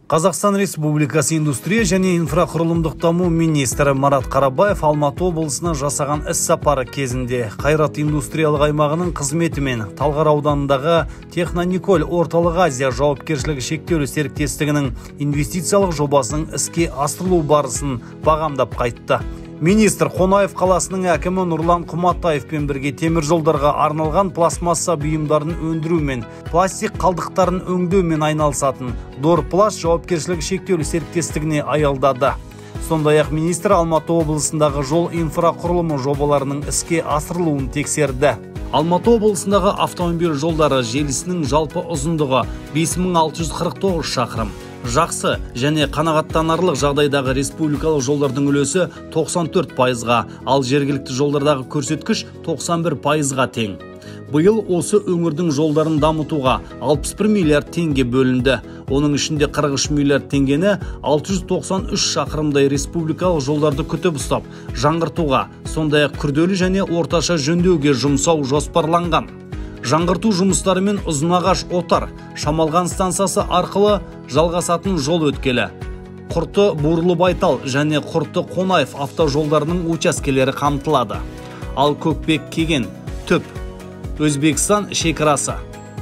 Қазақстан Республикасы индустрия және инфрақұрылымдық даму министрі Марат Қарабаев Алматы облысына жасаған іс-сапары кезінде Қайрат индустриялық аймағының қызметімен Талғар ауданындағы Технониколь Орталық Азия жауапкершілігі шектеулі серіктестігінің инвестициялық жобасының іске асырылу барысын бағамдап қайтты. Министр Қонаев қаласының әкімі Нұрлан Құматаевпен бірге темір жолдарға арналған пластмасса бұйымдарын өндіру мен пластик қалдықтарын өңдеумен айналысатын Дорпласт жауапкершілігі шектеулі серіктестігіне аялдады. Сондай-ақ министр Алматы облысындағы жол инфрақұрылымы жобаларының іске асырылуын тексерді. Алматы облысындағы автомобиль жолдары желісінің жалпы ұзындығы 5649 шақырым. Жақсы және қанағаттанарлық жағдайдағы республикалық жолдардың үлесі 94%-ға, ал жергілікті жолдардағы көрсеткіш 91%-ға тең. Биыл осы өңірдің жолдарын дамытуға 61 миллиард теңге бөлінді. Оның ішінде 43 миллиард теңгені 693 шақырымдай республикалық жолдарды күтіп ұстап, жаңғыртуға, сондай-ақ күрделі және орташа жөндеуге жұмсау жоспарланған. Жаңғырту жұмыстары мен Ұзынағаш Отар Шамалған станциясы арқылы жалғасатын жол өткелі, Құрты Бурлы-Байтал және Құрты Қонаев автожолдарының учаскелері қамтылады. Ал Көкпек Кеген, Түп, Өзбекстан шекарасы,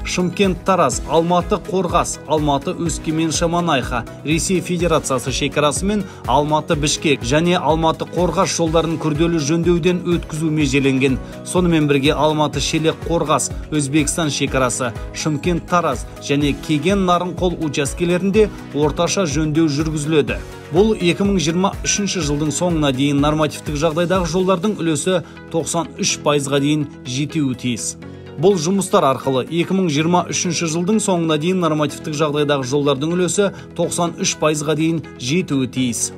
Шымкент Тараз, Алматы Қорғас, Алматы Өскемен Шаманайха, Ресей Федерациясы шекарасы мен Алматы Бішкек және Алматы Қорғас жолдарын күрделі жөндеуден өткізу межеленген. Сонымен бірге Алматы Шелек Қорғас, Өзбекстан шекарасы, Шымкент Тараз және Кеген Нарынқол учаскелерінде орташа жөндеу жүргізіледі. Бұл 2023 жылдың соңына дейін нормативтік жағдайдағы жолдардың үлесі 93%-ға дейін жетуі тиіс. Бұл жұмыстар арқылы 2023 жылдың соңына дейін нормативтік жағдайдағы жолдардың үлесі 93%-ға дейін жетуі тиіс.